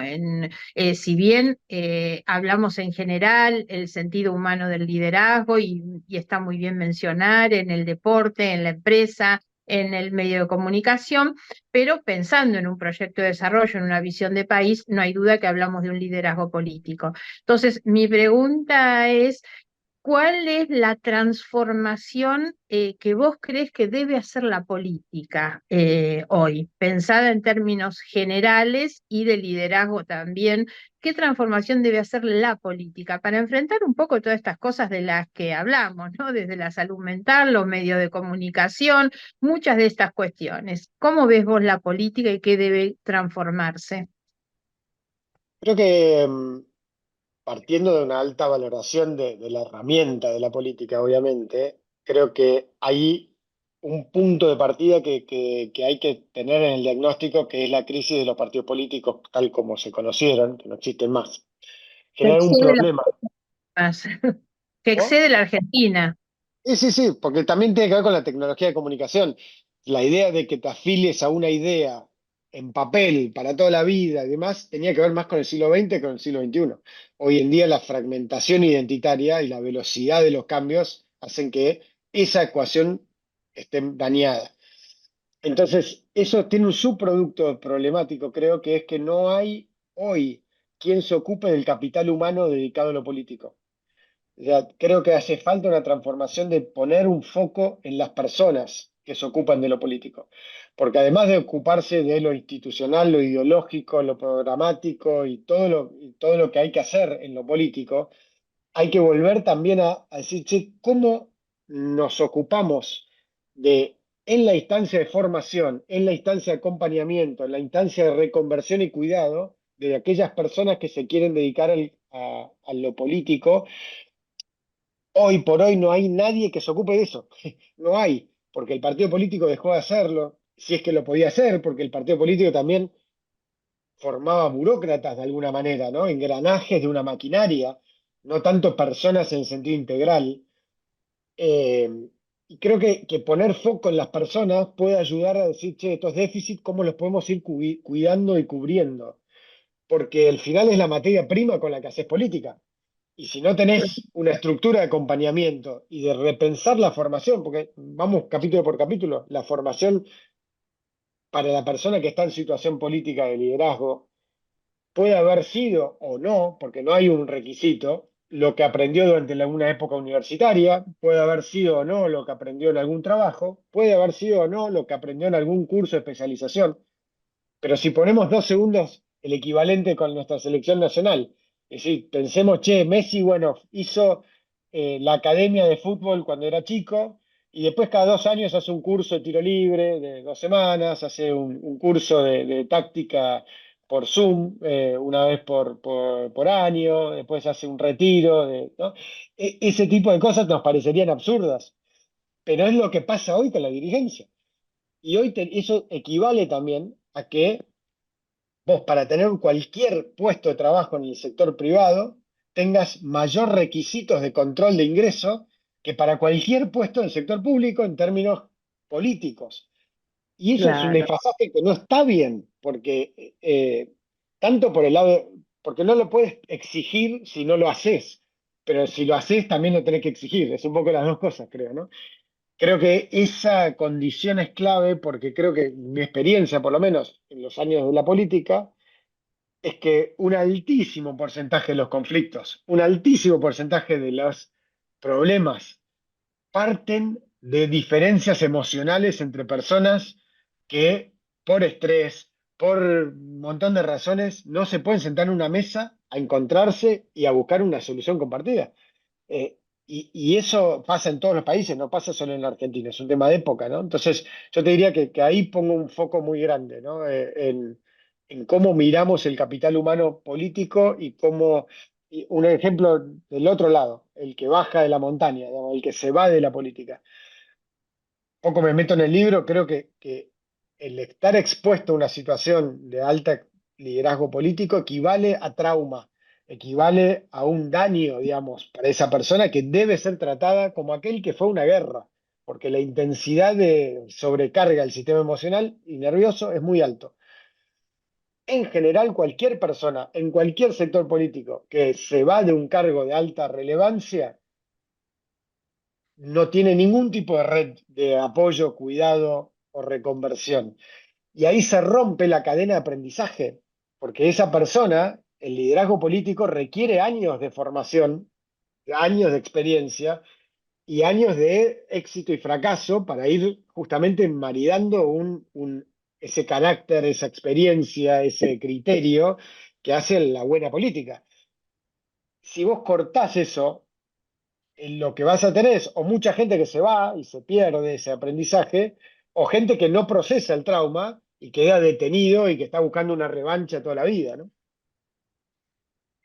Si bien hablamos en general el sentido humano del liderazgo y está muy bien mencionar en el deporte, en la empresa, en el medio de comunicación, pero pensando en un proyecto de desarrollo, en una visión de país, no hay duda que hablamos de un liderazgo político. Entonces, mi pregunta es, ¿cuál es la transformación que vos crees que debe hacer la política hoy? Pensada en términos generales y de liderazgo también, ¿qué transformación debe hacer la política para enfrentar un poco todas estas cosas de las que hablamos, ¿no? Desde la salud mental, los medios de comunicación, muchas de estas cuestiones. ¿Cómo ves vos la política y qué debe transformarse? Creo que partiendo de una alta valoración de la herramienta de la política, obviamente, creo que hay un punto de partida que hay que tener en el diagnóstico, que es la crisis de los partidos políticos tal como se conocieron, que no existen más. Que Generar un excede problema. que ¿Cómo? excede la Argentina. Sí, sí, sí, porque también tiene que ver con la tecnología de comunicación. La idea de que te afilies a una idea en papel para toda la vida y demás tenía que ver más con el siglo XX que con el siglo XXI. Hoy en día la fragmentación identitaria y la velocidad de los cambios hacen que esa ecuación esté dañada. Entonces, eso tiene un subproducto problemático, creo, que es que no hay hoy quien se ocupe del capital humano dedicado a lo político. O sea, creo que hace falta una transformación de poner un foco en las personas que se ocupan de lo político. Porque además de ocuparse de lo institucional, lo ideológico, lo programático y todo lo que hay que hacer en lo político, hay que volver también a decir, che, ¿cómo nos ocupamos de, en la instancia de formación, en la instancia de acompañamiento, en la instancia de reconversión y cuidado de aquellas personas que se quieren dedicar a lo político? Hoy por hoy no hay nadie que se ocupe de eso. No hay, porque el partido político dejó de hacerlo, si es que lo podía hacer, porque el partido político también formaba burócratas de alguna manera, ¿no? Engranajes de una maquinaria, no tanto personas en sentido integral. Eh, y creo que poner foco en las personas puede ayudar a decir, che, estos déficits, ¿cómo los podemos ir cuidando y cubriendo? Porque al final es la materia prima con la que haces política. Y si no tenés una estructura de acompañamiento y de repensar la formación, porque vamos capítulo por capítulo, la formación para la persona que está en situación política de liderazgo puede haber sido o no, porque no hay un requisito, lo que aprendió durante alguna época universitaria, puede haber sido o no lo que aprendió en algún trabajo, puede haber sido o no lo que aprendió en algún curso de especialización, pero si ponemos 2 segundos el equivalente con nuestra selección nacional, es decir, pensemos, che, Messi, bueno, hizo la academia de fútbol cuando era chico y después cada 2 años hace un curso de tiro libre de 2 semanas, hace un curso de táctica por Zoom una vez por año, después hace un retiro, ¿no? Ese tipo de cosas nos parecerían absurdas, pero es lo que pasa hoy con la dirigencia. Y hoy eso equivale también a que vos para tener cualquier puesto de trabajo en el sector privado tengas mayor requisitos de control de ingreso que para cualquier puesto en el sector público en términos políticos. Y eso es un Claro. desfasaje que no está bien, porque tanto por el lado, porque no lo puedes exigir si no lo haces, pero si lo haces también lo tenés que exigir. Es un poco las dos cosas, creo, ¿no? Creo que esa condición es clave porque creo que mi experiencia, por lo menos en los años de la política, es que un altísimo porcentaje de los conflictos, un altísimo porcentaje de los problemas parten de diferencias emocionales entre personas que por estrés, por un montón de razones, no se pueden sentar en una mesa a encontrarse y a buscar una solución compartida. Eh, y eso pasa en todos los países, no pasa solo en la Argentina, es un tema de época, ¿no? Entonces, yo te diría que ahí pongo un foco muy grande, ¿no? En cómo miramos el capital humano político y cómo, y un ejemplo del otro lado, el que baja de la montaña, digamos, el que se va de la política. Poco me meto en el libro, creo que el estar expuesto a una situación de alta liderazgo político equivale a trauma, equivale a un daño, digamos, para esa persona que debe ser tratada como aquel que fue una guerra, porque la intensidad de sobrecarga del sistema emocional y nervioso es muy alto. En general, cualquier persona en cualquier sector político que se va de un cargo de alta relevancia no tiene ningún tipo de red de apoyo, cuidado o reconversión. Y ahí se rompe la cadena de aprendizaje, porque esa persona, el liderazgo político, requiere años de formación, años de experiencia y años de éxito y fracaso para ir justamente maridando ese carácter, esa experiencia, ese criterio que hace la buena política. Si vos cortás eso, lo que vas a tener es o mucha gente que se va y se pierde ese aprendizaje, o gente que no procesa el trauma y queda detenido y que está buscando una revancha toda la vida, ¿no?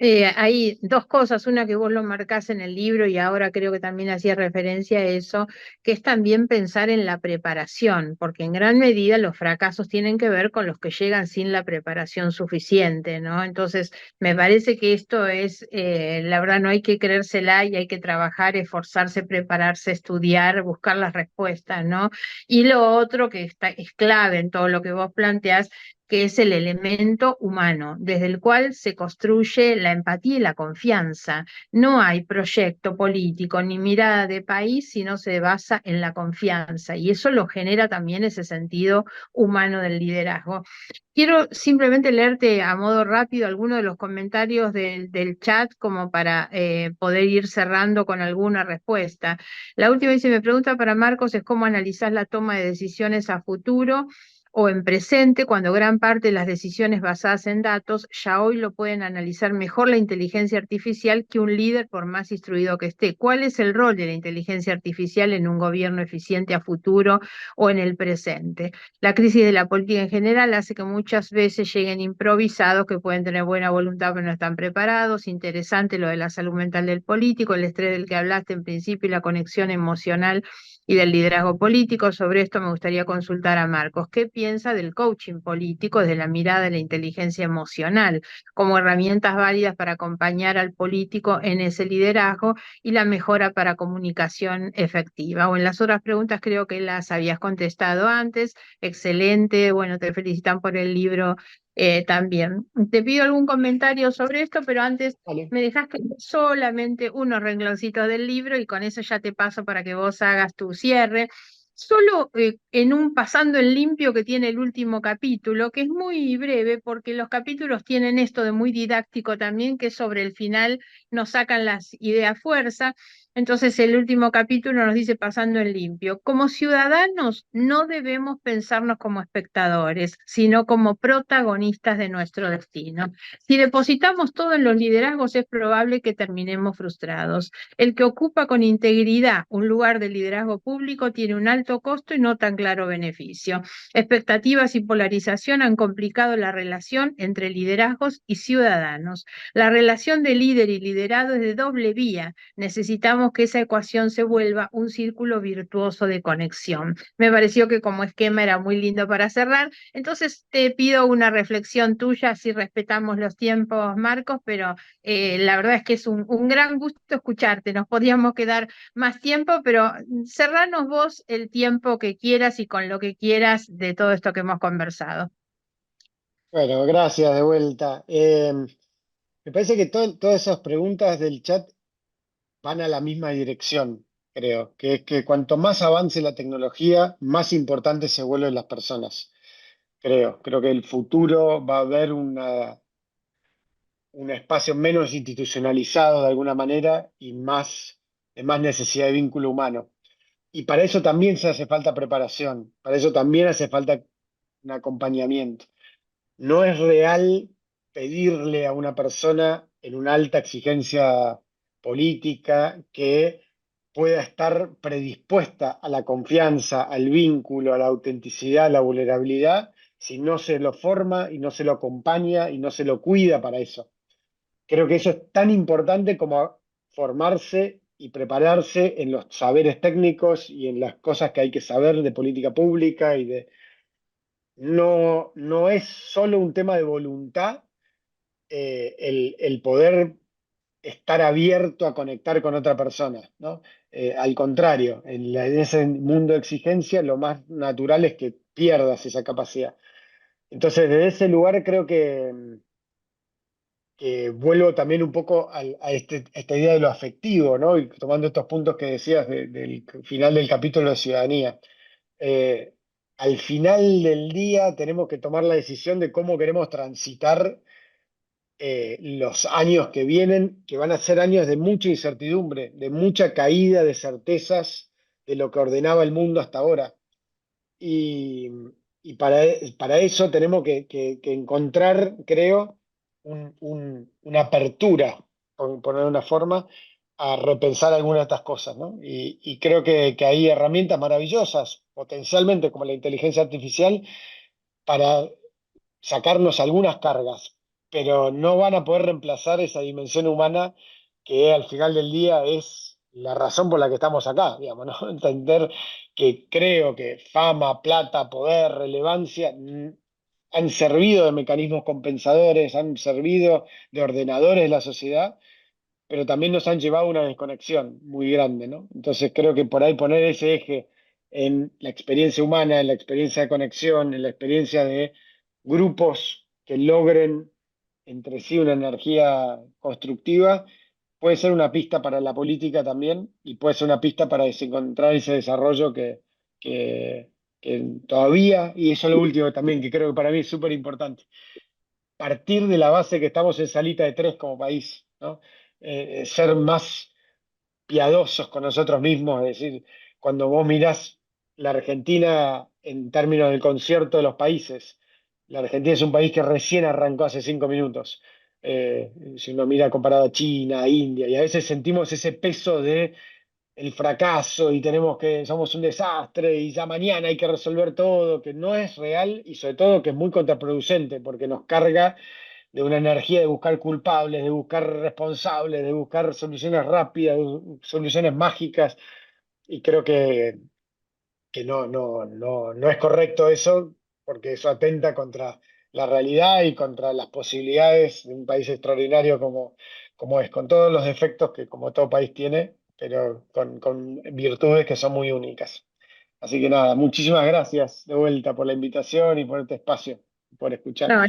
Hay dos cosas, una que vos lo marcás en el libro y ahora creo que también hacía referencia a eso, que es también pensar en la preparación, porque en gran medida los fracasos tienen que ver con los que llegan sin la preparación suficiente, ¿no? Entonces, me parece que esto es, la verdad, no hay que creérsela y hay que trabajar, esforzarse, prepararse, estudiar, buscar las respuestas, ¿no? Y lo otro que es clave en todo lo que vos planteás, que es el elemento humano, desde el cual se construye la empatía y la confianza. No hay proyecto político ni mirada de país si no se basa en la confianza, y eso lo genera también ese sentido humano del liderazgo. Quiero simplemente leerte a modo rápido algunos de los comentarios del chat como para poder ir cerrando con alguna respuesta. La última dice, me pregunta para Marcos es cómo analizar la toma de decisiones a futuro. o en presente, cuando gran parte de las decisiones basadas en datos ya hoy lo pueden analizar mejor la inteligencia artificial que un líder por más instruido que esté. ¿Cuál es el rol de la inteligencia artificial en un gobierno eficiente a futuro o en el presente? La crisis de la política en general hace que muchas veces lleguen improvisados, que pueden tener buena voluntad pero no están preparados. Interesante lo de la salud mental del político, el estrés del que hablaste en principio y la conexión emocional y del liderazgo político. Sobre esto me gustaría consultar a Marcos. ¿Qué piensa del coaching político desde la mirada de la inteligencia emocional como herramientas válidas para acompañar al político en ese liderazgo y la mejora para comunicación efectiva? O en las otras preguntas creo que las habías contestado antes. Excelente, bueno, te felicitan por el libro también. Te pido algún comentario sobre esto, pero antes Vale. me dejaste solamente unos rengloncitos del libro y con eso ya te paso para que vos hagas tu cierre. Solo en un pasando en limpio que tiene el último capítulo, que es muy breve porque los capítulos tienen esto de muy didáctico también, que sobre el final nos sacan las ideas fuerza. Entonces el último capítulo nos dice pasando en limpio, como ciudadanos no debemos pensarnos como espectadores, sino como protagonistas de nuestro destino. Si depositamos todo en los liderazgos es probable que terminemos frustrados. El que ocupa con integridad un lugar de liderazgo público tiene un alto costo y no tan claro beneficio. Expectativas y polarización han complicado la relación entre liderazgos y ciudadanos. La relación de líder y liderado es de doble vía. Necesitamos que esa ecuación se vuelva un círculo virtuoso de conexión. Me pareció que como esquema era muy lindo para cerrar. Entonces te pido una reflexión tuya, si respetamos los tiempos, Marcos, pero la verdad es que es un gran gusto escucharte. Nos podríamos quedar más tiempo, pero cerranos vos el tiempo que quieras y con lo que quieras de todo esto que hemos conversado. Bueno, gracias de vuelta. Me parece que todas esas preguntas del chat van a la misma dirección, creo, que es que cuanto más avance la tecnología, más importantes se vuelven las personas. Creo que el futuro va a haber un espacio menos institucionalizado de alguna manera y de más necesidad de vínculo humano. Y para eso también se hace falta preparación, para eso también hace falta un acompañamiento. No es real pedirle a una persona en una alta exigencia política que pueda estar predispuesta a la confianza, al vínculo, a la autenticidad, a la vulnerabilidad, si no se lo forma y no se lo acompaña y no se lo cuida para eso. Creo que eso es tan importante como formarse y prepararse en los saberes técnicos y en las cosas que hay que saber de política pública y de... No es solo un tema de voluntad, el poder estar abierto a conectar con otra persona, ¿no? Al contrario, en ese mundo de exigencia, lo más natural es que pierdas esa capacidad. Entonces, desde ese lugar creo que vuelvo también un poco esta idea de lo afectivo, ¿no? Y tomando estos puntos que decías del final del capítulo de ciudadanía. Eh, Al final del día tenemos que tomar la decisión de cómo queremos transitar los años que vienen, que van a ser años de mucha incertidumbre, de mucha caída de certezas de lo que ordenaba el mundo hasta ahora. Y, y para eso tenemos que encontrar, creo, una apertura, por poner una forma, a repensar algunas de estas cosas, ¿no? Y creo que hay herramientas maravillosas, potencialmente como la inteligencia artificial, para sacarnos algunas cargas, pero no van a poder reemplazar esa dimensión humana que al final del día es la razón por la que estamos acá, digamos, ¿no? Entender que creo que fama, plata, poder, relevancia han servido de mecanismos compensadores, han servido de ordenadores de la sociedad, pero también nos han llevado a una desconexión muy grande, ¿no? Entonces creo que por ahí poner ese eje en la experiencia humana, en la experiencia de conexión, en la experiencia de grupos que logren entre sí una energía constructiva, puede ser una pista para la política también y puede ser una pista para encontrar ese desarrollo que, que todavía, y eso es lo último también, que creo que para mí es súper importante, partir de la base que estamos en salita de tres como país, ¿no? Ser más piadosos con nosotros mismos, es decir, cuando vos mirás la Argentina en términos del concierto de los países. La Argentina es un país que recién arrancó hace 5 minutos. Si uno mira comparado a China, a India, y a veces sentimos ese peso de el fracaso y somos un desastre y ya mañana hay que resolver todo, que no es real y sobre todo que es muy contraproducente porque nos carga de una energía de buscar culpables, de buscar responsables, de buscar soluciones rápidas, soluciones mágicas, y creo que no es correcto eso, porque eso atenta contra la realidad y contra las posibilidades de un país extraordinario como es, con todos los defectos que como todo país tiene, pero con virtudes que son muy únicas. Así que nada, muchísimas gracias de vuelta por la invitación y por este espacio, por escuchar. No,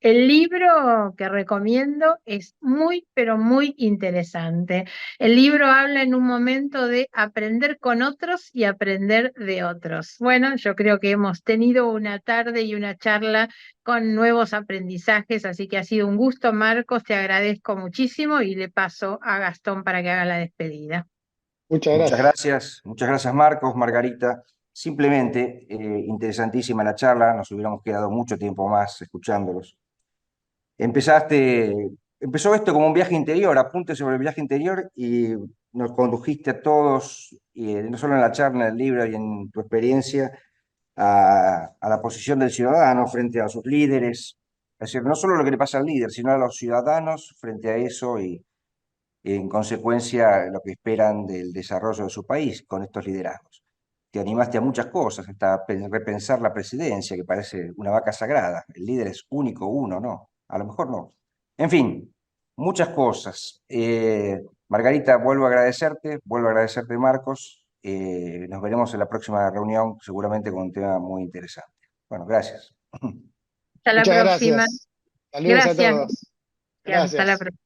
el libro que recomiendo es muy, pero muy interesante. El libro habla en un momento de aprender con otros y aprender de otros. Bueno, yo creo que hemos tenido una tarde y una charla con nuevos aprendizajes, así que ha sido un gusto, Marcos, te agradezco muchísimo y le paso a Gastón para que haga la despedida. Muchas Muchas gracias Marcos, Margarita. Simplemente, interesantísima la charla, nos hubiéramos quedado mucho tiempo más escuchándolos. Empezó esto como un viaje interior, apunte sobre el viaje interior y nos condujiste a todos, no solo en la charla, en el libro y en tu experiencia, a la posición del ciudadano frente a sus líderes. Es decir, no solo lo que le pasa al líder, sino a los ciudadanos frente a eso y en consecuencia lo que esperan del desarrollo de su país con estos liderazgos. Te animaste a muchas cosas, hasta a repensar la presidencia, que parece una vaca sagrada. El líder es único, uno, no. A lo mejor no. En fin, muchas cosas. Margarita, vuelvo a agradecerte, Marcos. Nos veremos en la próxima reunión, seguramente con un tema muy interesante. Bueno, gracias. Hasta la Muchas próxima. gracias. Saludos a Gracias. todos. Hasta la Gracias. próxima.